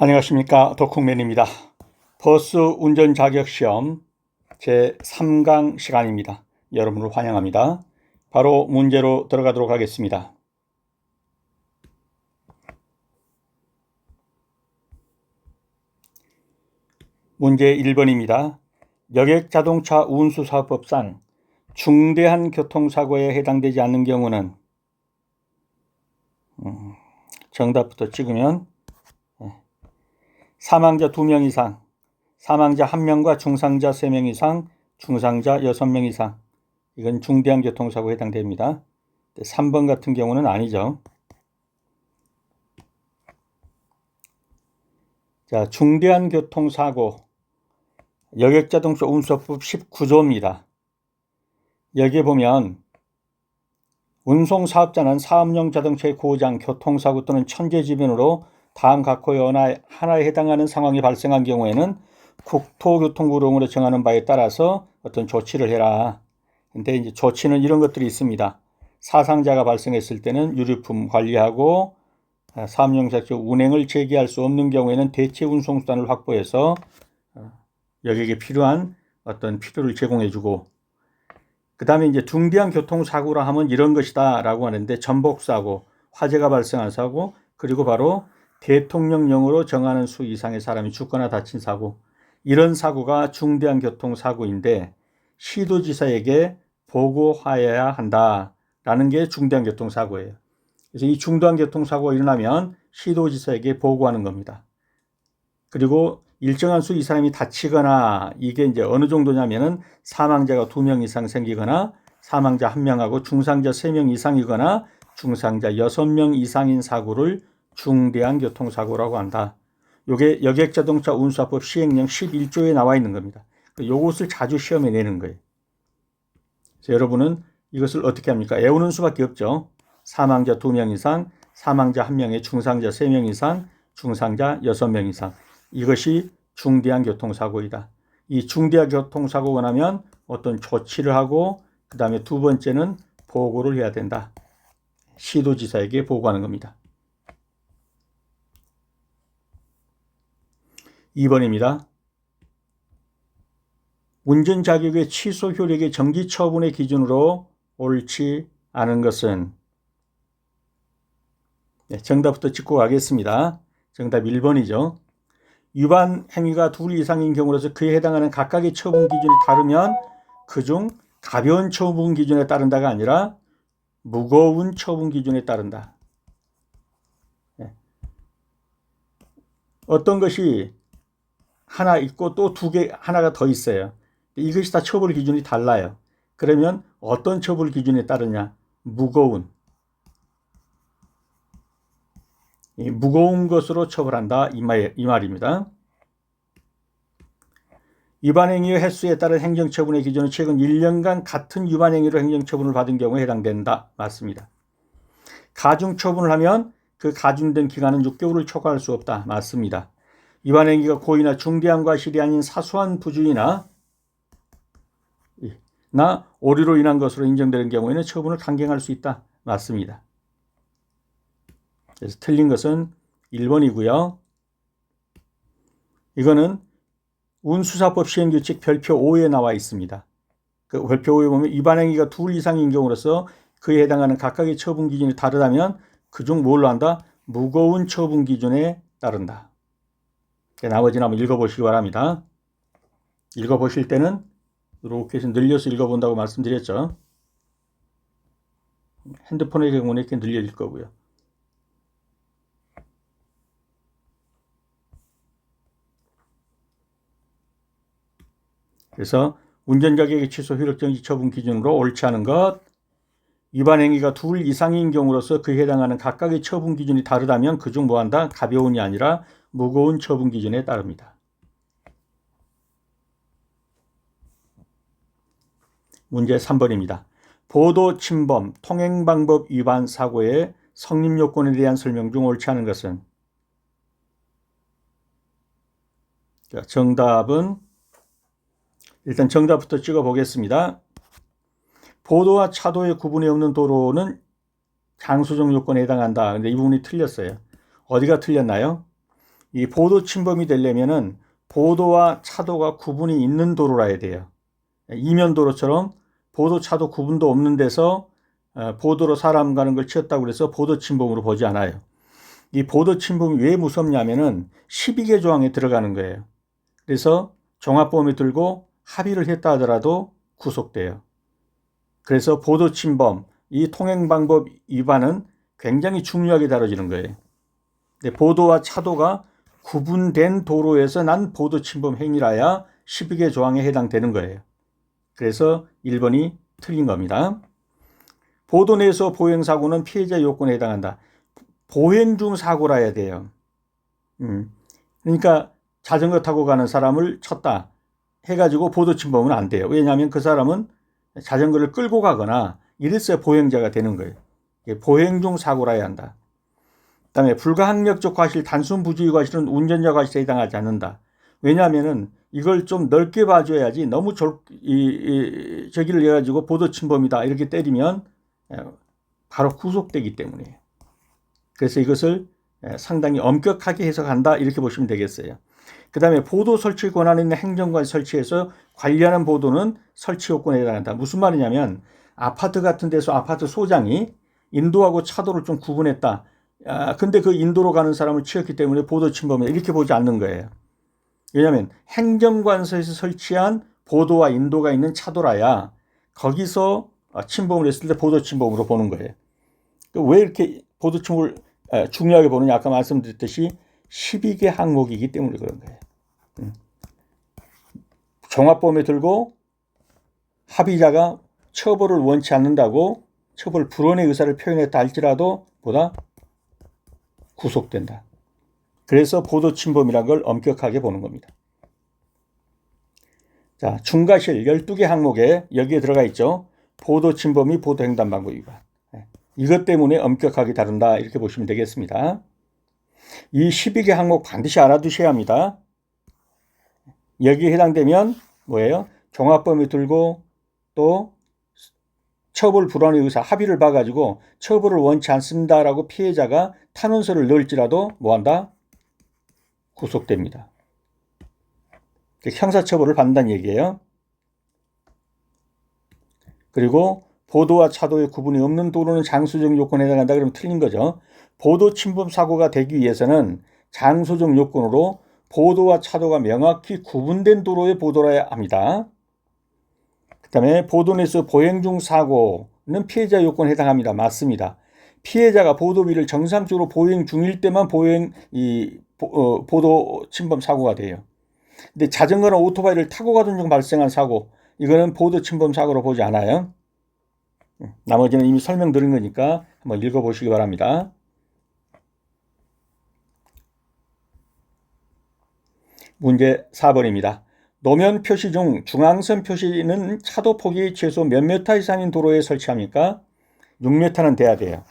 안녕하십니까, 덕후맨입니다. 버스 운전 자격 시험 제3강 시간입니다. 여러분을 환영합니다. 바로 문제로 들어가도록 하겠습니다. 문제 1번입니다. 여객자동차 운수사업법상 중대한 교통사고에 해당되지 않는 경우는 정답부터 찍으면 사망자 2명 이상, 사망자 1명과 중상자 3명 이상, 중상자 6명 이상. 이건 중대한 교통사고에 해당됩니다. 3번 같은 경우는 아니죠. 자, 중대한 교통사고 여객자동차 운수법 19조입니다. 여기에 보면 운송사업자는 사업용 자동차의 고장, 교통사고 또는 천재지변으로 다음 각호의 하나에 해당하는 상황이 발생한 경우에는 국토교통부령으로 정하는 바에 따라서 어떤 조치를 해라. 근데 이제 조치는 이런 것들이 있습니다. 사상자가 발생했을 때는 유류품 관리하고 사업용 자동차 운행을 재개할 수 없는 경우에는 대체 운송수단을 확보해서 여기에 필요한 어떤 필요를 제공해주고, 그 다음에 이제 중대한 교통사고라 하면 이런 것이다 라고 하는데 전복사고, 화재가 발생한 사고, 그리고 바로 대통령령으로 정하는 수 이상의 사람이 죽거나 다친 사고, 이런 사고가 중대한 교통사고인데 시도지사에게 보고하여야 한다라는 게 중대한 교통사고예요. 그래서 이 중대한 교통사고가 일어나면 시도지사에게 보고하는 겁니다. 그리고 일정한 수 이 사람이 다치거나, 이게 이제 어느 정도냐면은 사망자가 2명 이상 생기거나 사망자 1명하고 중상자 3명 이상이거나 중상자 6명 이상인 사고를 중대한 교통사고라고 한다. 이게 여객자동차 운수사법 시행령 11조에 나와 있는 겁니다. 이것을 자주 시험에 내는 거예요. 그래서 여러분은 이것을 어떻게 합니까? 외우는 수밖에 없죠. 사망자 2명 이상, 사망자 1명에 중상자 3명 이상, 중상자 6명 이상. 이것이 중대한 교통사고이다. 이 중대한 교통사고가 나면 어떤 조치를 하고, 그 다음에 두 번째는 보고를 해야 된다. 시도지사에게 보고하는 겁니다. 2번입니다. 운전자격의 취소 효력의 정지 처분의 기준으로 옳지 않은 것은, 정답부터 짚고 가겠습니다. 정답 1번이죠. 위반 행위가 2 이상인 경우로서 그에 해당하는 각각의 처분 기준이 다르면 그중 가벼운 처분 기준에 따른다가 아니라 무거운 처분 기준에 따른다. 어떤 것이 하나 있고 또 2개, 하나가 더 있어요. 이것이 다 처벌 기준이 달라요. 그러면 어떤 처벌 기준에 따르냐? 무거운 것으로 처벌한다, 이 말입니다. 위반행위의 횟수에 따른 행정처분의 기준은 최근 1년간 같은 위반행위로 행정처분을 받은 경우에 해당된다. 맞습니다. 가중처분을 하면 그 가중된 기간은 6개월을 초과할 수 없다. 맞습니다. 위반행위가 고의나 중대한 과실이 아닌 사소한 부주의나 오류로 인한 것으로 인정되는 경우에는 처분을 강경할 수 있다. 맞습니다. 그래서 틀린 것은 1번이고요. 이거는 운수사법 시행규칙 별표 5에 나와 있습니다. 그 별표 5에 보면 위반행위가 2 이상인 경우로서 그에 해당하는 각각의 처분 기준이 다르다면 그중 뭘로 한다? 무거운 처분 기준에 따른다. 나머지는 한번 읽어보시기 바랍니다. 읽어보실 때는 이렇게 해서 늘려서 읽어본다고 말씀드렸죠. 핸드폰의 경우는 이렇게 늘려질 거고요. 그래서 운전자격의 취소 효력정지 처분 기준으로 옳지 않은 것, 위반행위가 2 이상인 경우로서 그에 해당하는 각각의 처분 기준이 다르다면 그중 뭐한다? 가벼운이 아니라 무거운 처분 기준에 따릅니다. 문제 3번입니다. 보도 침범, 통행방법 위반 사고의 성립요건에 대한 설명 중 옳지 않은 것은? 정답은 일단 정답부터 찍어 보겠습니다. 보도와 차도의 구분이 없는 도로는 장수정 요건에 해당한다. 근데 이 부분이 틀렸어요. 어디가 틀렸나요? 이 보도 침범이 되려면은 보도와 차도가 구분이 있는 도로라 해야 돼요. 이면도로처럼 보도 차도 구분도 없는 데서 보도로 사람 가는 걸 치웠다고 그래서 보도 침범으로 보지 않아요. 이 보도 침범이 왜 무섭냐면은 12개 조항에 들어가는 거예요. 그래서 종합범위 들고 합의를 했다 하더라도 구속돼요. 그래서 보도 침범, 이 통행 방법 위반은 굉장히 중요하게 다뤄지는 거예요. 보도와 차도가 구분된 도로에서 난 보도 침범 행위라야 12개 조항에 해당되는 거예요. 그래서 1번이 틀린 겁니다. 보도 내에서 보행 사고는 피해자 요건에 해당한다. 보행 중 사고라 해야 돼요. 그러니까 자전거 타고 가는 사람을 쳤다 해가지고 보도 침범은 안 돼요. 왜냐하면 그 사람은 자전거를 끌고 가거나 이랬어야 보행자가 되는 거예요. 보행 중 사고라 해야 한다. 그 다음에 불가항력적 과실, 단순 부주의 과실은 운전자 과실에 해당하지 않는다. 왜냐하면은 이걸 좀 넓게 봐줘야지 너무 저기를 해가지고 보도 침범이다 이렇게 때리면 바로 구속되기 때문에. 그래서 이것을 상당히 엄격하게 해석한다 이렇게 보시면 되겠어요. 그 다음에 보도 설치 권한 있는 행정관 설치해서 관리하는 보도는 설치 요건에 해당한다. 무슨 말이냐면 아파트 같은 데서 아파트 소장이 인도하고 차도를 좀 구분했다. 근데 그 인도로 가는 사람을 치웠기 때문에 보도 침범이다 이렇게 보지 않는 거예요. 왜냐하면 행정관서에서 설치한 보도와 인도가 있는 차도라야 거기서 침범을 했을 때 보도 침범으로 보는 거예요. 왜 이렇게 보도 침범을 중요하게 보느냐 아까 말씀드렸듯이 12개 항목이기 때문에 그런 거예요. 종합범위 들고 합의자가 처벌을 원치 않는다고 처벌 불원의 의사를 표현했다 할지라도 보다 구속된다. 그래서 보도 침범이라는 걸 엄격하게 보는 겁니다. 자, 중과실 12개 항목에 여기에 들어가 있죠. 보도 침범이 보도 횡단 방법 위반. 이것 때문에 엄격하게 다룬다 이렇게 보시면 되겠습니다. 이 12개 항목 반드시 알아두셔야 합니다. 여기에 해당되면 뭐예요? 종합범위 들고 또 처벌 불원의 의사 합의를 봐가지고 처벌을 원치 않습니다라고 피해자가 탄원서를 넣을지라도 뭐한다? 구속됩니다. 형사처벌을 받는다는 얘기예요. 그리고 보도와 차도의 구분이 없는 도로는 장소적 요건에 해당한다 그러면 틀린 거죠. 보도 침범 사고가 되기 위해서는 장소적 요건으로 보도와 차도가 명확히 구분된 도로에 보도해야 합니다. 그 다음에 보도 내에서 보행 중 사고는 피해자 요건에 해당합니다. 맞습니다. 피해자가 보도비를 정상적으로 보행 중일 때만 보도 침범 사고가 돼요. 근데 자전거나 오토바이를 타고 가던 중 발생한 사고, 이거는 보도 침범 사고로 보지 않아요. 나머지는 이미 설명드린 거니까 한번 읽어보시기 바랍니다. 문제 4번입니다. 노면 표시 중 중앙선 표시는 차도 폭이 최소 몇 미터 이상인 도로에 설치합니까? 6m는 돼야 돼요.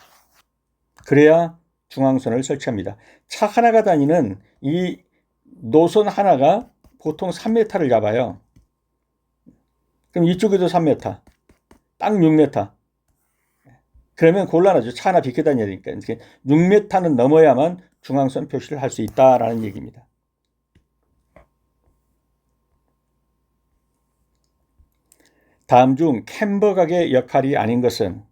그래야 중앙선을 설치합니다. 차 하나가 다니는 이 노선 하나가 보통 3m를 잡아요. 그럼 이쪽에도 3m, 딱 6m. 그러면 곤란하죠. 차 하나 비켜 다녀야 되니까. 6m는 넘어야만 중앙선 표시를 할 수 있다라는 얘기입니다. 다음 중 캠버 가게 역할이 아닌 것은?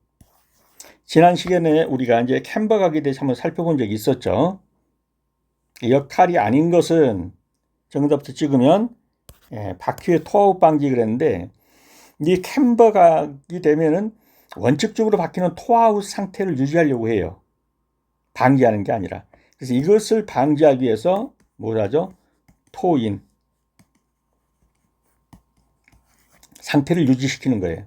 지난 시간에 우리가 이제 캠버 가게에 대해서 한번 살펴본 적이 있었죠. 역할이 아닌 것은 정답부터 찍으면 바퀴의 토아웃 방지 그랬는데 이 캠버 가게 되면은 원칙적으로 바퀴는 토아웃 상태를 유지하려고 해요. 방지하는 게 아니라. 그래서 이것을 방지하기 위해서 뭐라죠? 토인 상태를 유지시키는 거예요.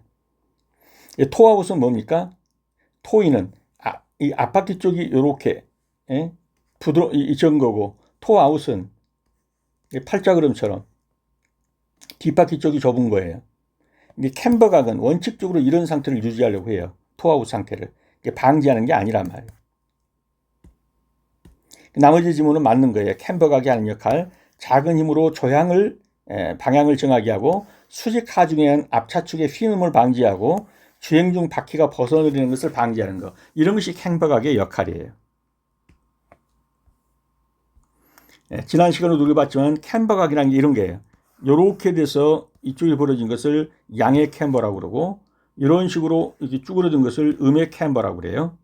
토아웃은 뭡니까? 토인은 이 앞바퀴 쪽이 이렇게 이전 거고 토아웃은 팔자그름처럼 뒷바퀴 쪽이 좁은 거예요. 근데 캠버각은 원칙적으로 이런 상태를 유지하려고 해요. 토아웃 상태를. 방지하는 게 아니란 말이에요. 나머지 지문은 맞는 거예요. 캠버각이 하는 역할. 작은 힘으로 방향을 정하게 하고 수직 하중에 앞차축의 휘음을 방지하고 주행 중 바퀴가 벗어내리는 것을 방지하는 것. 이런 것이 캠버각의 역할이에요. 지난 시간에 우리가 봤지만 캠버각이라는 게 이런 게예요. 이렇게 돼서 이쪽에 벌어진 것을 양의 캠버라고 그러고 이런 식으로 이렇게 쭈그러든 것을 음의 캠버라고 그래요.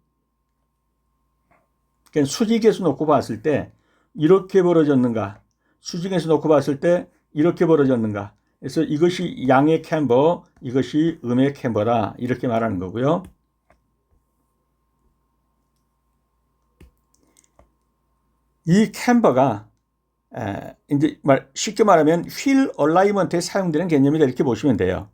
그러니까 수직에서 놓고 봤을 때 이렇게 벌어졌는가, 수직에서 놓고 봤을 때 이렇게 벌어졌는가. 그래서 이것이 양의 캠버, 이것이 음의 캠버다 이렇게 말하는 거고요. 이 캠버가 이제 쉽게 말하면 휠 얼라이먼트에 사용되는 개념이다 이렇게 보시면 돼요.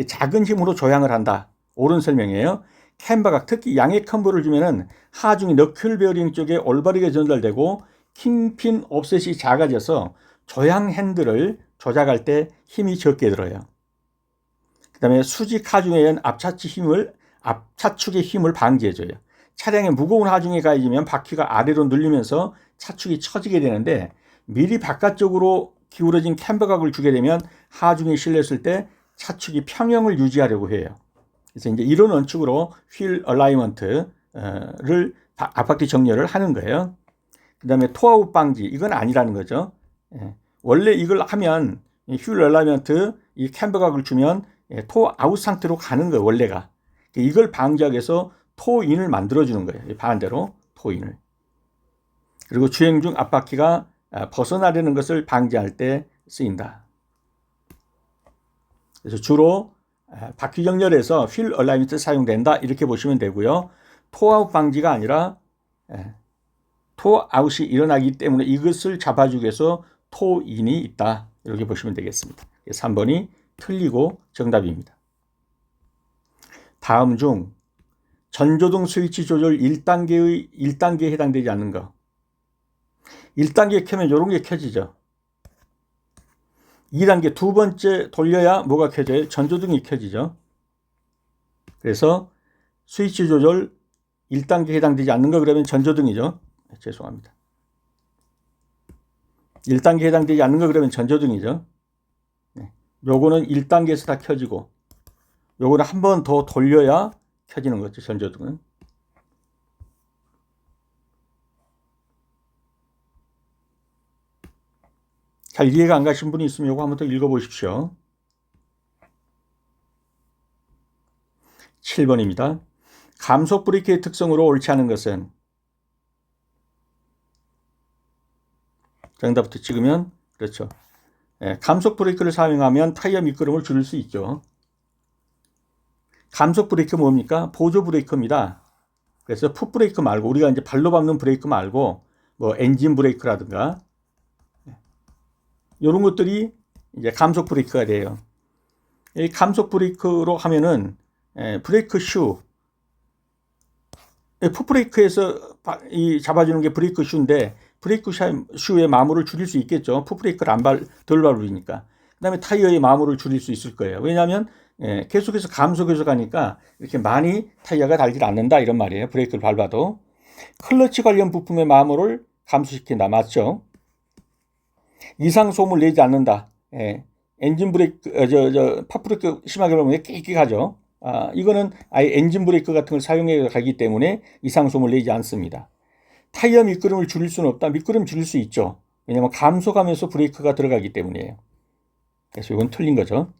작은 힘으로 조향을 한다. 옳은 설명이에요. 캠버가 특히 양의 캠버를 주면은 하중이 너클 베어링 쪽에 올바르게 전달되고 킹핀 옵셋이 작아져서 조향 핸들을 조작할 때 힘이 적게 들어요. 그 다음에 수직 하중에 의한 앞차축의 힘을 방지해줘요. 차량에 무거운 하중이 가해지면 바퀴가 아래로 눌리면서 차축이 처지게 되는데 미리 바깥쪽으로 기울어진 캠버각을 주게 되면 하중이 실렸을 때 차축이 평형을 유지하려고 해요. 그래서 이제 이런 원칙으로 휠 얼라이먼트를 앞바퀴 정렬을 하는 거예요. 그 다음에 토아웃 방지, 이건 아니라는 거죠. 원래 이걸 하면 휠 얼라이먼트 이 캠버각을 주면 토아웃 상태로 가는 거예요, 원래가. 이걸 방지하기 위해서 토인을 만들어주는 거예요. 반대로 토인을. 그리고 주행 중 앞바퀴가 벗어나려는 것을 방지할 때 쓰인다. 그래서 주로 바퀴 정렬에서 휠 얼라이먼트 사용된다 이렇게 보시면 되고요. 토아웃 방지가 아니라 토아웃이 일어나기 때문에 이것을 잡아주기 위해서 토인이 있다 이렇게 보시면 되겠습니다. 3번이 틀리고 정답입니다. 다음 중 전조등 스위치 조절 1단계에 해당되지 않는 거. 1단계 켜면 이런 게 켜지죠. 2단계 두 번째 돌려야 뭐가 켜져요? 전조등이 켜지죠. 그래서 스위치 조절 1단계에 해당되지 않는 거 그러면 전조등이죠. 죄송합니다. 1단계에 해당되지 않는 거 그러면 전조등이죠. 요거는 1단계에서 다 켜지고 요거는 한 번 더 돌려야 켜지는 거죠. 전조등은. 잘 이해가 안 가신 분이 있으면 요거 한번 더 읽어보십시오. 7번입니다. 감속 브레이크의 특성으로 옳지 않은 것은? 정답부터 찍으면 그렇죠. 감속 브레이크를 사용하면 타이어 미끄럼을 줄일 수 있죠. 감속 브레이크 뭡니까? 보조 브레이크입니다. 그래서 풋 브레이크 말고 우리가 이제 발로 밟는 브레이크 말고 뭐 엔진 브레이크라든가 이런 것들이 이제 감속 브레이크가 돼요. 이 감속 브레이크로 하면은 브레이크 슈, 풋 브레이크에서 잡아주는 게 브레이크 슈인데 브레이크 슈의 마모를 줄일 수 있겠죠. 풋 브레이크를 덜 밟으니까. 그다음에 타이어의 마모를 줄일 수 있을 거예요. 왜냐하면 계속해서 감속해서 가니까 이렇게 많이 타이어가 달질 않는다 이런 말이에요. 브레이크를 밟아도. 클러치 관련 부품의 마모를 감소시킨다. 맞죠? 이상 소음을 내지 않는다. 엔진 브레이크, 팝 브레이크 심하게 밟으면 끽끽하죠. 이거는 아예 엔진 브레이크 같은 걸 사용해 가기 때문에 이상 소음을 내지 않습니다. 타이어 미끄럼을 줄일 수는 없다. 미끄럼 줄일 수 있죠. 왜냐하면 감속하면서 브레이크가 들어가기 때문이에요. 그래서 이건 틀린 거죠.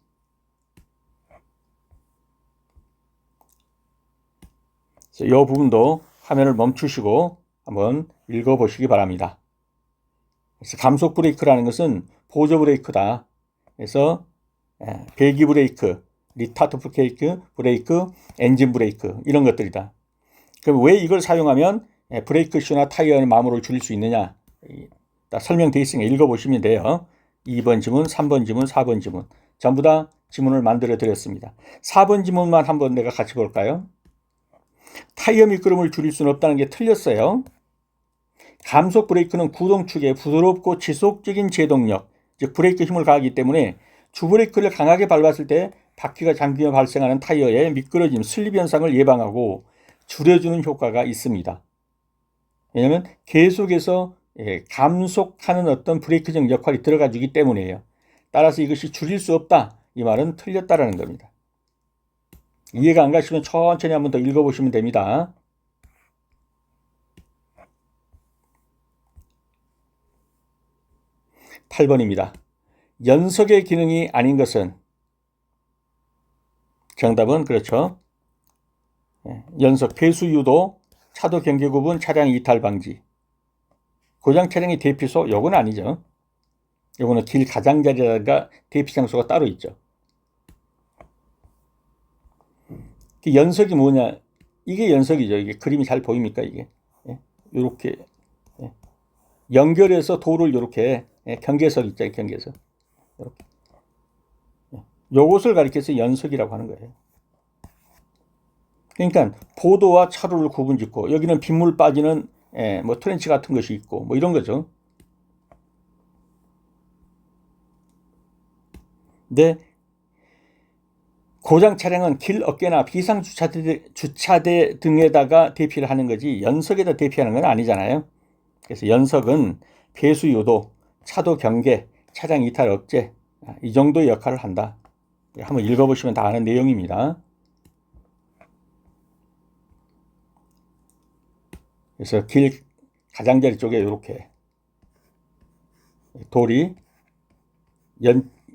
그래서 이 부분도 화면을 멈추시고 한번 읽어보시기 바랍니다. 그래서 감속 브레이크라는 것은 보조 브레이크다. 그래서 배기 브레이크, 리타트 브레이크, 엔진 브레이크 이런 것들이다. 그럼 왜 이걸 사용하면 브레이크 슈나 타이어의 마모를 줄일 수 있느냐? 설명되어 있으니까 읽어보시면 돼요. 2번 지문, 3번 지문, 4번 지문 전부 다 지문을 만들어 드렸습니다. 4번 지문만 한번 내가 같이 볼까요? 타이어 미끄럼을 줄일 수는 없다는 게 틀렸어요. 감속 브레이크는 구동축에 부드럽고 지속적인 제동력, 즉 브레이크 힘을 가하기 때문에 주브레이크를 강하게 밟았을 때 바퀴가 잠기며 발생하는 타이어의 미끄러짐, 슬립 현상을 예방하고 줄여주는 효과가 있습니다. 왜냐하면 계속해서 감속하는 어떤 브레이크적 역할이 들어가 주기 때문이에요. 따라서 이것이 줄일 수 없다. 이 말은 틀렸다라는 겁니다. 이해가 안 가시면 천천히 한번 더 읽어보시면 됩니다. 8번입니다. 연석의 기능이 아닌 것은 정답은 그렇죠. 연석, 배수 유도, 차도 경계 구분, 차량 이탈 방지. 고장 차량의 대피소 요건 아니죠. 요거는 길 가장자리라든가 대피 장소가 따로 있죠. 연석이 뭐냐? 이게 연석이죠. 이게 그림이 잘 보입니까? 이게 이렇게 연결해서 도를 이렇게 경계석 있죠. 경계석. 이렇게. 요것을 가리켜서 연석이라고 하는 거예요. 그러니까 보도와 차로를 구분짓고 여기는 빗물 빠지는 뭐 트렌치 같은 것이 있고 뭐 이런 거죠. 근데 고장 차량은 길 어깨나 비상 주차대 등에다가 대피를 하는 거지 연석에다 대피하는 건 아니잖아요. 그래서 연석은 배수 유도, 차도 경계, 차량 이탈 억제 이 정도의 역할을 한다. 한번 읽어보시면 다 아는 내용입니다. 그래서 길 가장자리 쪽에 이렇게 돌이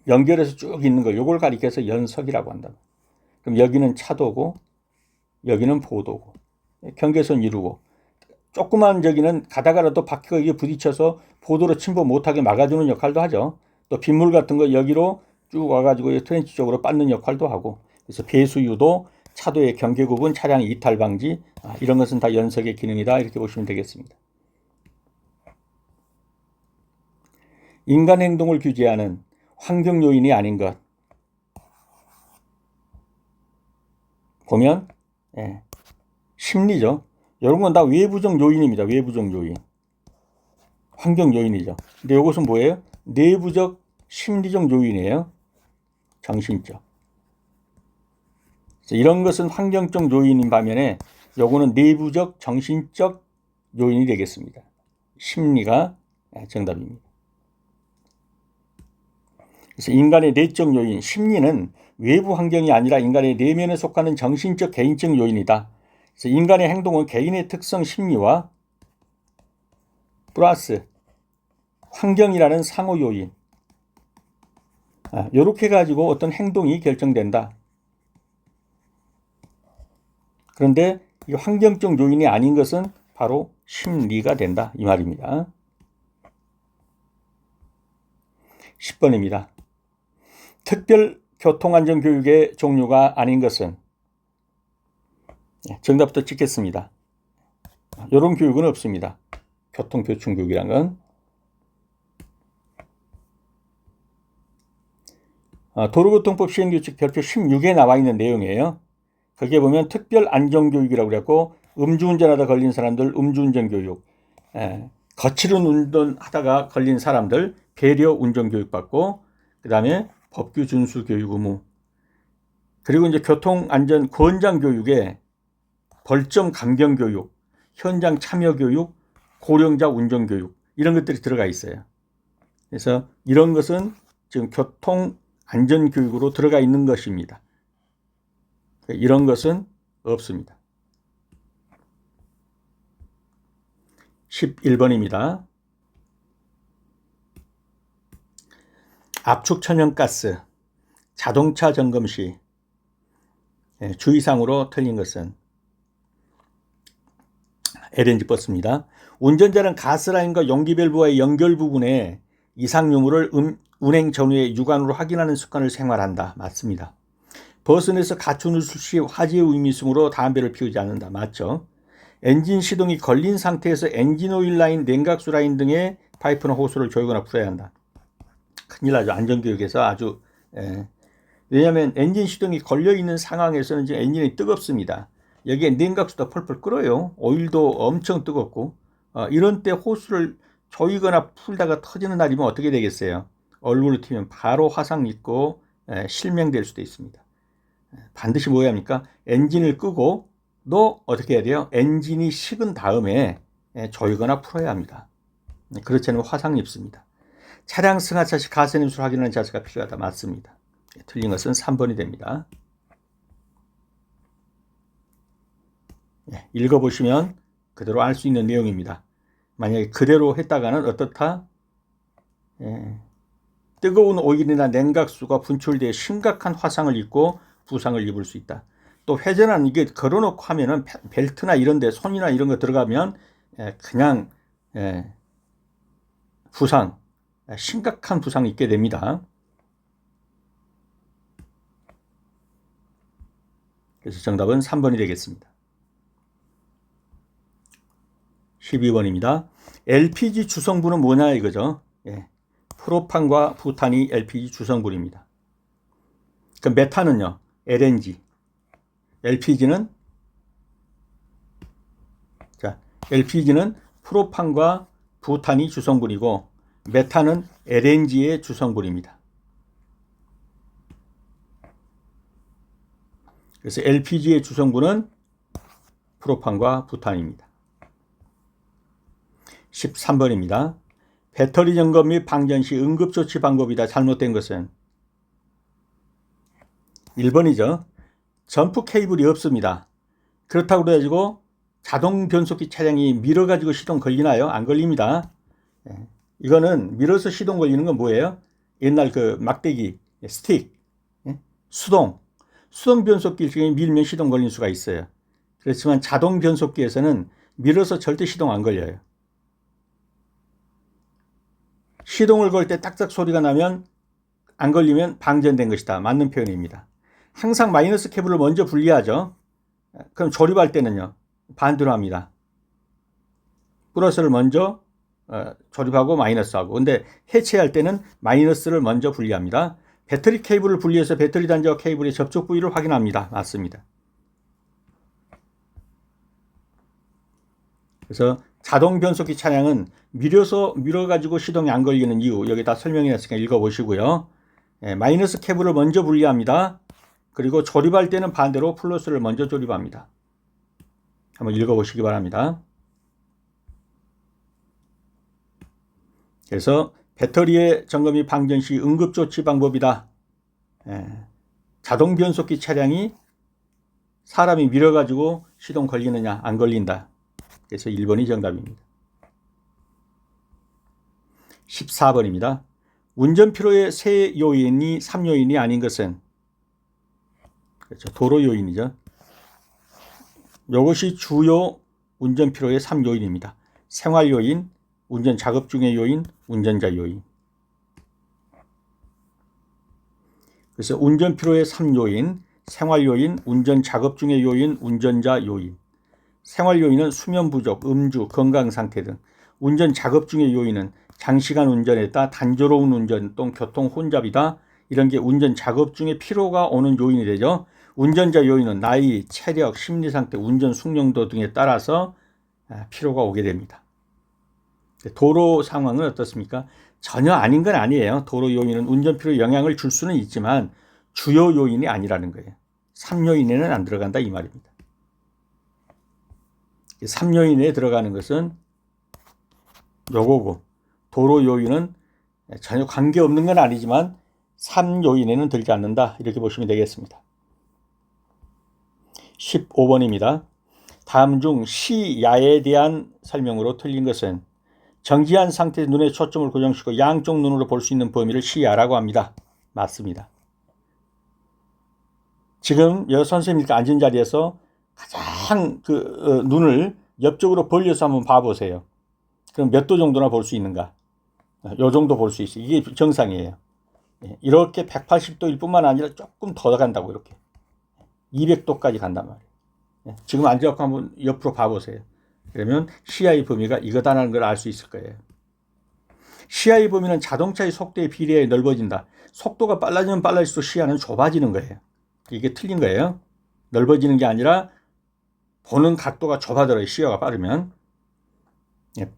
연결해서 쭉 있는 거 요걸 가리켜서 연석이라고 한다. 그럼 여기는 차도고 여기는 보도고 경계선 이루고 조그만 저기는 가다가라도 바퀴가 이게 부딪혀서 보도로 침범 못하게 막아주는 역할도 하죠. 또 빗물 같은 거 여기로 쭉 와가지고 트렌치 쪽으로 빻는 역할도 하고 그래서 배수 유도, 차도의 경계 구분, 차량 이탈 방지 이런 것은 다 연석의 기능이다 이렇게 보시면 되겠습니다. 인간 행동을 규제하는 환경 요인이 아닌 것 보면 심리죠. 이런 건 다 외부적 요인입니다. 외부적 요인. 환경 요인이죠. 근데 이것은 뭐예요? 내부적 심리적 요인이에요. 정신적. 이런 것은 환경적 요인인 반면에 요거는 내부적 정신적 요인이 되겠습니다. 심리가 정답입니다. 그래서 인간의 내적 요인, 심리는 외부 환경이 아니라 인간의 내면에 속하는 정신적 개인적 요인이다. 그래서 인간의 행동은 개인의 특성 심리와 플러스 환경이라는 상호 요인 이렇게 가지고 어떤 행동이 결정된다. 그런데 이 환경적 요인이 아닌 것은 바로 심리가 된다 이 말입니다. 10번입니다. 특별 교통안전교육의 종류가 아닌 것은 정답부터 찍겠습니다. 이런 교육은 없습니다. 교통교충교육이란 건 도로교통법 시행규칙 별표 16에 나와 있는 내용이에요. 거기에 보면 특별안전교육이라고 그랬고 음주운전하다 걸린 사람들 음주운전교육, 거칠은 운전하다가 걸린 사람들 배려 운전교육 받고 그 다음에 법규 준수 교육 의무 그리고 이제 교통안전 권장 교육에 벌점 감경 교육, 현장 참여 교육, 고령자 운전 교육 이런 것들이 들어가 있어요. 그래서 이런 것은 지금 교통안전 교육으로 들어가 있는 것입니다. 이런 것은 없습니다. 11번입니다. 압축 천연가스 자동차 점검 시 주의사항으로 틀린 것은 LNG 버스입니다. 운전자는 가스라인과 용기밸브와의 연결 부분에 이상 유무를 운행 전후에 육안으로 확인하는 습관을 생활한다. 맞습니다. 버스 내에서 가춘 시 화재의 의미 있으므로 담배를 피우지 않는다. 맞죠? 엔진 시동이 걸린 상태에서 엔진 오일 라인, 냉각수 라인 등의 파이프나 호스를 조이거나 풀어야 한다. 큰일 나죠. 안전교육에서 아주 왜냐하면 엔진 시동이 걸려있는 상황에서는 지금 엔진이 뜨겁습니다. 여기에 냉각수도 펄펄 끓어요. 오일도 엄청 뜨겁고 이런 때 호스를 조이거나 풀다가 터지는 날이면 어떻게 되겠어요? 얼굴을 튀면 바로 화상 입고 실명될 수도 있습니다. 반드시 뭐 해야 합니까? 엔진을 끄고 또 어떻게 해야 돼요? 엔진이 식은 다음에 조이거나 풀어야 합니다. 그렇지 않으면 화상 입습니다. 차량 승하차 시 가스냄수를 확인하는 자세가 필요하다. 맞습니다. 틀린 것은 3번이 됩니다. 읽어보시면 그대로 알 수 있는 내용입니다. 만약에 그대로 했다가는 어떻다? 뜨거운 오일이나 냉각수가 분출되어 심각한 화상을 입고 부상을 입을 수 있다. 또 회전한 이게 걸어놓고 하면은 벨트나 이런데 손이나 이런 거 들어가면 그냥 부상, 심각한 부상이 있게 됩니다. 그래서 정답은 3번이 되겠습니다. 12번입니다. LPG 주성분은 뭐냐 이거죠. 프로판과 부탄이 LPG 주성분입니다. 그 메탄은요, LNG. LPG는 프로판과 부탄이 주성분이고 메탄은 LNG의 주성분입니다. 그래서 LPG의 주성분은 프로판과 부탄입니다. 13번입니다. 배터리 점검 및 방전 시 응급조치 방법이다. 잘못된 것은 1번이죠. 점프 케이블이 없습니다. 그렇다고 그래가지고 자동 변속기 차량이 밀어가지고 시동 걸리나요? 안 걸립니다. 이거는 밀어서 시동 걸리는 건 뭐예요? 옛날 그 막대기, 스틱, 수동 변속기 중에 밀면 시동 걸릴 수가 있어요. 그렇지만 자동 변속기에서는 밀어서 절대 시동 안 걸려요. 시동을 걸 때 딱딱 소리가 나면 안 걸리면 방전된 것이다. 맞는 표현입니다. 항상 마이너스 케이블을 먼저 분리하죠. 그럼 조립할 때는요, 반대로 합니다. 플러스를 먼저 조립하고 마이너스하고. 근데 해체할 때는 마이너스를 먼저 분리합니다. 배터리 케이블을 분리해서 배터리 단자와 케이블의 접촉 부위를 확인합니다. 맞습니다. 그래서 자동 변속기 차량은 밀어가지고 시동이 안 걸리는 이유 여기다 설명해 놨으니까 읽어보시고요. 마이너스 케이블을 먼저 분리합니다. 그리고 조립할 때는 반대로 플러스를 먼저 조립합니다. 한번 읽어보시기 바랍니다. 그래서 배터리의 점검이 방전 시 응급조치 방법이다. 자동 변속기 차량이 사람이 밀어가지고 시동 걸리느냐 안 걸린다. 그래서 1번이 정답입니다. 14번입니다. 운전 피로의 세 요인이 3요인이 아닌 것은 그렇죠. 도로 요인이죠. 이것이 주요 운전 피로의 3요인입니다. 생활 요인, 운전 작업 중의 요인, 운전자 요인. 그래서 운전 피로의 3요인, 생활 요인, 운전 작업 중의 요인, 운전자 요인. 생활 요인은 수면 부족, 음주, 건강 상태 등. 운전 작업 중의 요인은 장시간 운전했다, 단조로운 운전 또는 교통 혼잡이다. 이런 게 운전 작업 중에 피로가 오는 요인이 되죠. 운전자 요인은 나이, 체력, 심리 상태, 운전 숙련도 등에 따라서 피로가 오게 됩니다. 도로 상황은 어떻습니까? 전혀 아닌 건 아니에요. 도로 요인은 운전 피로에 영향을 줄 수는 있지만 주요 요인이 아니라는 거예요. 3요인에는 안 들어간다 이 말입니다. 3요인에 들어가는 것은 요거고 도로 요인은 전혀 관계없는 건 아니지만 3요인에는 들지 않는다. 이렇게 보시면 되겠습니다. 15번입니다. 다음 중 시야에 대한 설명으로 틀린 것은 정지한 상태에서 눈의 초점을 고정시키고 양쪽 눈으로 볼 수 있는 범위를 시야라고 합니다. 맞습니다. 지금 여 선생님이 앉은 자리에서 가장 눈을 옆쪽으로 벌려서 한번 봐보세요. 그럼 몇 도 정도나 볼 수 있는가? 요 정도 볼 수 있어요. 이게 정상이에요. 이렇게 180도일 뿐만 아니라 조금 더 간다고 이렇게 200도까지 간단 말이에요. 지금 앉아서 한번 옆으로 봐보세요. 그러면 시야의 범위가 이거다라는 걸 알 수 있을 거예요. 시야의 범위는 자동차의 속도에 비례해 넓어진다. 속도가 빨라지면 빨라질수록 시야는 좁아지는 거예요. 이게 틀린 거예요. 넓어지는 게 아니라 보는 각도가 좁아들어요. 시야가 빠르면.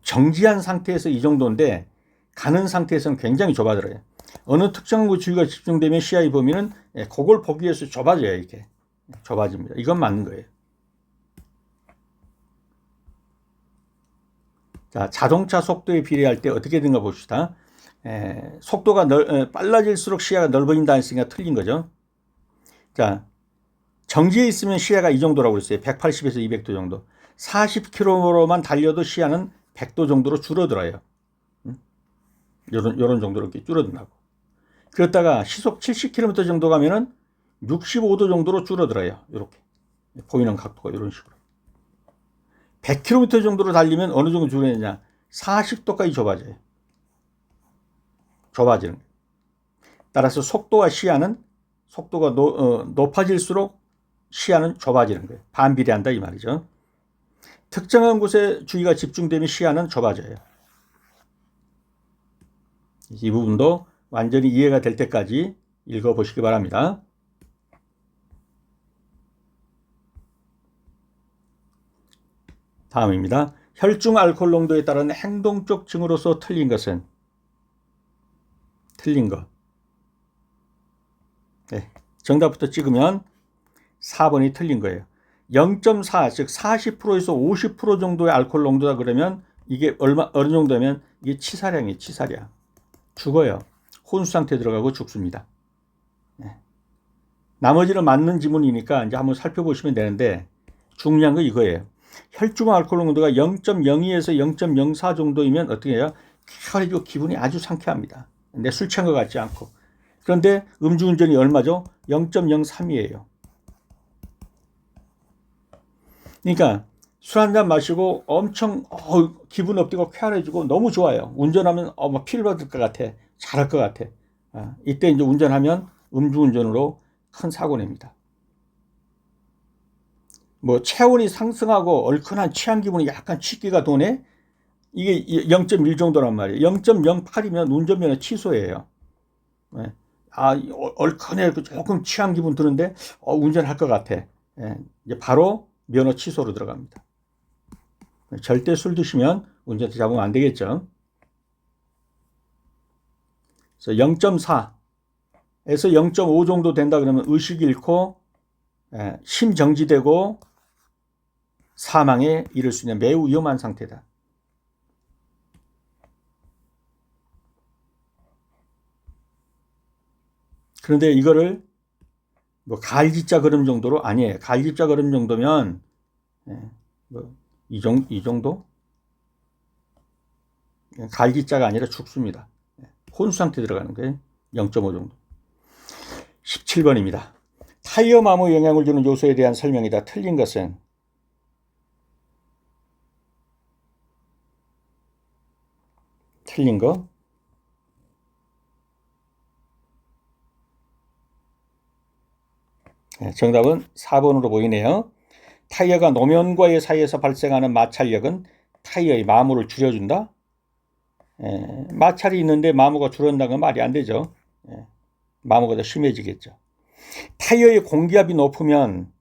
정지한 상태에서 이 정도인데 가는 상태에서는 굉장히 좁아들어요. 어느 특정 주의가 집중되면 시야의 범위는 그걸 보기 위해서 좁아져요. 이렇게 좁아집니다. 이건 맞는 거예요. 자, 자동차 속도에 비례할 때 어떻게 된가 봅시다. 속도가 빨라질수록 시야가 넓어진다 했으니까 틀린 거죠. 자, 정지해 있으면 시야가 이 정도라고 그랬어요. 180에서 200도 정도. 40km로만 달려도 시야는 100도 정도로 줄어들어요. 요런 정도로 이렇게 줄어든다고. 그렇다가 시속 70km 정도 가면은 65도 정도로 줄어들어요. 이렇게 보이는 각도가 이런 식으로. 100km 정도로 달리면 어느 정도 줄어드냐? 40도까지 좁아져요. 좁아지는 거예요. 따라서 속도와 시야는 속도가 높아질수록 시야는 좁아지는 거예요. 반비례한다 이 말이죠. 특정한 곳에 주의가 집중되면 시야는 좁아져요. 이 부분도 완전히 이해가 될 때까지 읽어보시기 바랍니다. 다음입니다. 혈중 알코올 농도에 따른 행동적 증으로서 틀린 것은? 틀린 것. 네, 정답부터 찍으면 4번이 틀린 거예요. 0.4, 즉 40%에서 50% 정도의 알코올 농도다 그러면 이게 어느 정도면 이게 치사량이에요. 치사량. 죽어요. 혼수 상태에 들어가고 죽습니다. 네. 나머지는 맞는 지문이니까 이제 한번 살펴보시면 되는데 중요한 건 이거예요. 혈중 알코올 농도가 0.02에서 0.04 정도이면 어떻게 해요? 쾌활해지고 기분이 아주 상쾌합니다. 근데 술 취한 것 같지 않고. 그런데 음주운전이 얼마죠? 0.03이에요. 그러니까 술 한잔 마시고 엄청 기분 업되고 쾌활해지고 너무 좋아요. 운전하면 막 피를 받을 것 같아. 잘할 것 같아. 이때 이제 운전하면 음주운전으로 큰 사고 냅니다. 뭐 체온이 상승하고 얼큰한 취한 기분이 약간 취기가 도네. 이게 0.1 정도란 말이에요. 0.08이면 운전면허 취소예요. 네. 얼큰해 조금 취한 기분 드는데 운전할 것 같아. 네. 이제 바로 면허 취소로 들어갑니다. 절대 술 드시면 운전대 잡으면 안 되겠죠. 그래서 0.4에서 0.5 정도 된다 그러면 의식 잃고 심정지되고 사망에 이를 수 있는 매우 위험한 상태다. 그런데 이거를 뭐 갈기자 걸음 정도로 아니에요. 갈기자 걸음 정도면 뭐 이 정도? 갈기자가 아니라 죽습니다. 혼수 상태 들어가는 거예요. 0.5 정도. 17번입니다. 타이어 마모에 영향을 주는 요소에 대한 설명이다. 틀린 것은? 틀린 거. 정답은 4번으로 보이네요. 타이어가 노면과의 사이에서 발생하는 마찰력은 타이어의 마모를 줄여준다? 마찰이 있는데 마모가 줄어든다는 건 말이 안 되죠. 마모가 더 심해지겠죠. 타이어의 공기압이 높으면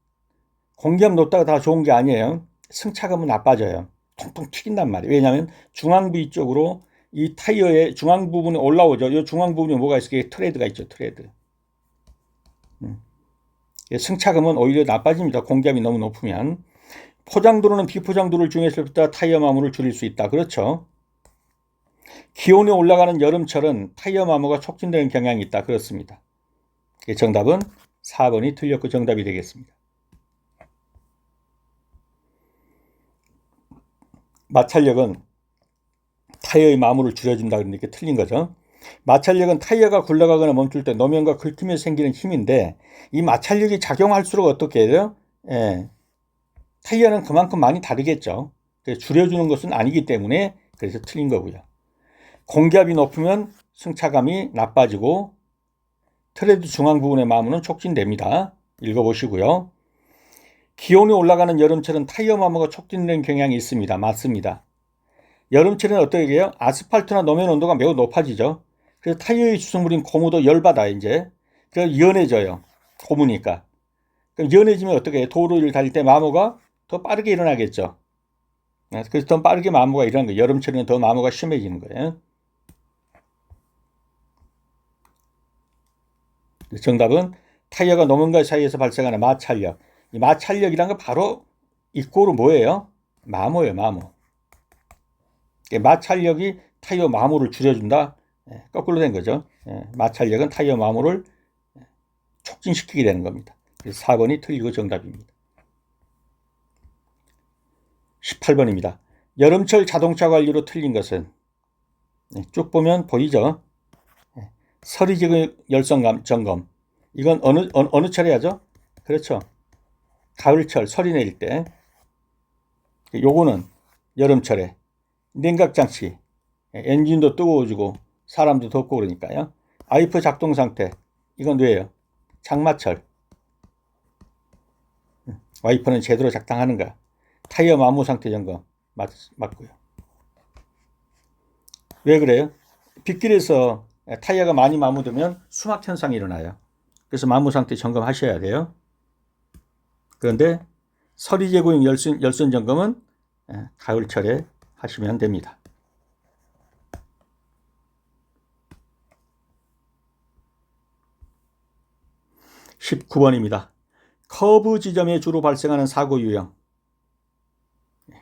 공기압 높다가 다 좋은 게 아니에요. 승차감은 나빠져요. 통통 튀긴단 말이에요. 왜냐하면 중앙부 이쪽으로 이 타이어의 중앙 부분이 올라오죠. 이 중앙 부분에 뭐가 있어요? 트레드가 있죠. 트레드. 승차감은 오히려 나빠집니다. 공기압이 너무 높으면. 포장도로는 비포장도로를 중요했을 때 타이어 마모를 줄일 수 있다. 그렇죠. 기온이 올라가는 여름철은 타이어 마모가 촉진되는 경향이 있다. 그렇습니다. 정답은 4번이 틀렸고 정답이 되겠습니다. 마찰력은 타이어의 마모를 줄여준다. 그러니까 틀린 거죠. 마찰력은 타이어가 굴러가거나 멈출 때 노면과 긁히면서 생기는 힘인데 이 마찰력이 작용할수록 어떻게 해요? 타이어는 그만큼 많이 다르겠죠. 줄여주는 것은 아니기 때문에 그래서 틀린 거고요. 공기압이 높으면 승차감이 나빠지고 트레드 중앙 부분의 마모는 촉진됩니다. 읽어보시고요. 기온이 올라가는 여름철은 타이어 마모가 촉진되는 경향이 있습니다. 맞습니다. 여름철에는 어떻게 해요? 아스팔트나 노면 온도가 매우 높아지죠. 그래서 타이어의 주성물인 고무도 열받아 이제. 그래서 연해져요. 고무니까. 그럼 연해지면 어떻게 해요? 도로를 달릴 때 마모가 더 빠르게 일어나겠죠. 그래서 더 빠르게 마모가 일어나는 거예요. 여름철에는 더 마모가 심해지는 거예요. 정답은 타이어가 노면과 사이에서 발생하는 마찰력. 이 마찰력이란 건 바로 이꼬르 뭐예요? 마모예요. 마모. 마찰력이 타이어 마모를 줄여준다. 거꾸로 된 거죠. 마찰력은 타이어 마모를 촉진시키게 되는 겁니다. 그래서 4번이 틀리고 정답입니다. 18번입니다. 여름철 자동차 관리로 틀린 것은? 쭉 보면 보이죠. 서리 제공 열선 점검. 이건 어느 철에 하죠? 그렇죠. 가을철 서리 내릴 때. 요거는 여름철에 냉각 장치. 엔진도 뜨거워지고 사람도 덥고 그러니까요. 와이퍼 작동 상태. 이건 왜요? 장마철. 와이퍼는 제대로 작동하는가. 타이어 마모 상태 점검 맞고요. 왜 그래요? 빗길에서 타이어가 많이 마모되면 수막 현상이 일어나요. 그래서 마모 상태 점검하셔야 돼요. 그런데 서리 제고용 열선 점검은 가을철에 하시면 됩니다. 19번입니다. 커브 지점에 주로 발생하는 사고 유형.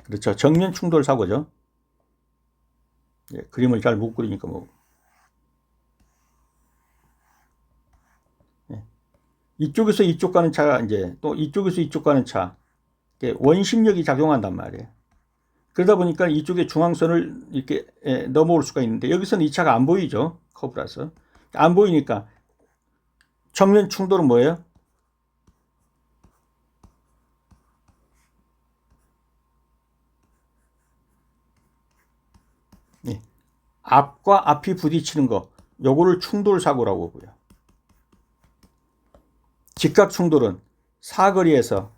그렇죠. 정면 충돌 사고죠. 그림을 잘 못 그리니까 뭐. 이쪽에서 이쪽 가는 차가 이제 또 이쪽에서 이쪽 가는 차. 원심력이 작용한단 말이에요. 그러다 보니까 이쪽에 중앙선을 이렇게 넘어올 수가 있는데 여기서는 이 차가 안 보이죠. 커브라서. 안 보이니까 정면 충돌은 뭐예요? 앞과 앞이 부딪히는 거, 요거를 충돌 사고라고 보고요. 직각 충돌은 사거리에서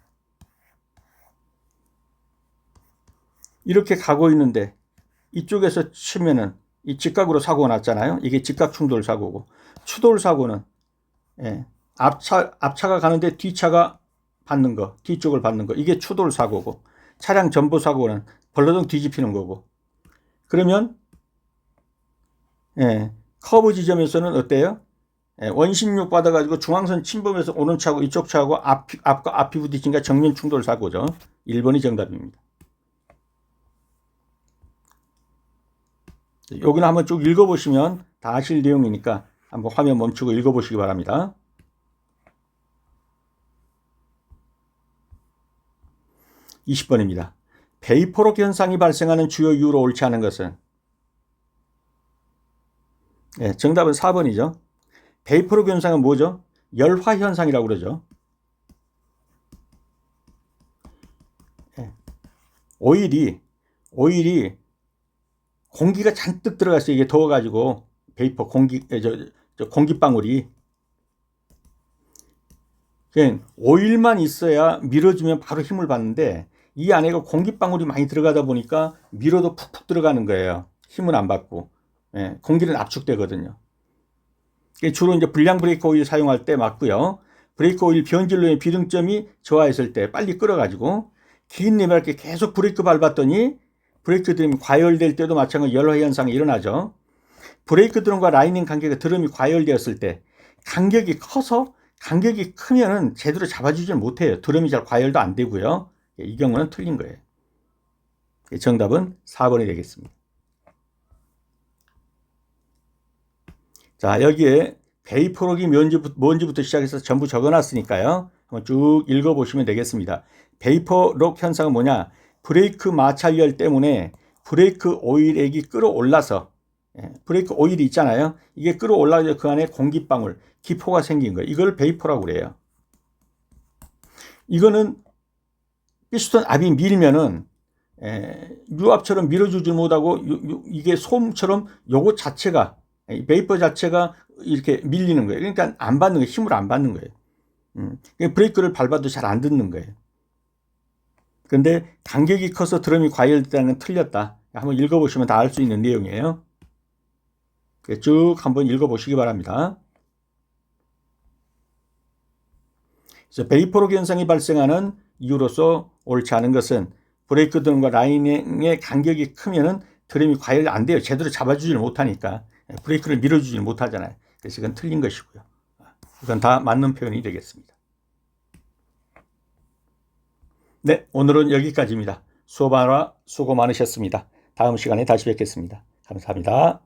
이렇게 가고 있는데 이쪽에서 치면은 이 직각으로 사고가 났잖아요. 이게 직각 충돌 사고고, 추돌 사고는 앞차가 가는데 뒤차가 받는 거, 뒤쪽을 받는 거, 이게 추돌 사고고, 차량 전보 사고는 벌러덩 뒤집히는 거고. 그러면 커브 지점에서는 어때요? 원심력 받아가지고 중앙선 침범해서 오는 차고 이쪽 차하고 앞과 앞이 부딪힌가 정면 충돌 사고죠. 1번이 정답입니다. 여기는 한번 쭉 읽어보시면 다 아실 내용이니까 한번 화면 멈추고 읽어보시기 바랍니다. 20번입니다. 베이퍼록 현상이 발생하는 주요 이유로 옳지 않은 것은? 정답은 4번이죠. 베이퍼록 현상은 뭐죠? 열화 현상이라고 그러죠. 오일이 공기가 잔뜩 들어갔어요. 이게 더워가지고 베이퍼 공기방울이. 오일만 있어야 밀어주면 바로 힘을 받는데 이 안에가 공기방울이 많이 들어가다 보니까 밀어도 푹푹 들어가는 거예요. 힘은 안 받고. 공기는 압축되거든요. 주로 이제 불량 브레이크 오일 사용할 때 맞고요. 브레이크 오일 변질로의 비등점이 저하했을 때 빨리 끓어가지고 긴 내맑게 계속 브레이크 밟았더니 브레이크 드럼이 과열될 때도 마찬가지로 열화 현상이 일어나죠. 브레이크 드럼과 라이닝 간격의 드럼이 과열되었을 때 간격이 커서, 간격이 크면은 제대로 잡아주지 못해요. 드럼이 잘 과열도 안 되고요. 이 경우는 틀린 거예요. 정답은 4번이 되겠습니다. 자, 여기에 베이퍼록이 뭔지부터 시작해서 전부 적어놨으니까요. 한번 쭉 읽어보시면 되겠습니다. 베이퍼록 현상은 뭐냐? 브레이크 마찰열 때문에 브레이크 오일액이 끌어올라서, 브레이크 오일이 있잖아요. 이게 끌어올라서 그 안에 공기방울, 기포가 생긴 거예요. 이걸 베이퍼라고 그래요. 이거는 피스톤 압이 밀면은 유압처럼 밀어주지 못하고 이게 솜처럼 요거 자체가, 베이퍼 자체가 이렇게 밀리는 거예요. 그러니까 안 받는 거예요. 힘을 안 받는 거예요. 브레이크를 밟아도 잘 안 듣는 거예요. 그런데 간격이 커서 드럼이 과열됐다는 건 틀렸다. 한번 읽어보시면 다 알 수 있는 내용이에요. 쭉 한번 읽어보시기 바랍니다. 그래서 베이퍼록 현상이 발생하는 이유로서 옳지 않은 것은 브레이크 드럼과 라이닝의 간격이 크면은 드럼이 과열 안 돼요. 제대로 잡아주질 못하니까. 브레이크를 밀어주질 못하잖아요. 그래서 이건 틀린 것이고요. 이건 다 맞는 표현이 되겠습니다. 네, 오늘은 여기까지입니다. 수업하느라 수고 많으셨습니다. 다음 시간에 다시 뵙겠습니다. 감사합니다.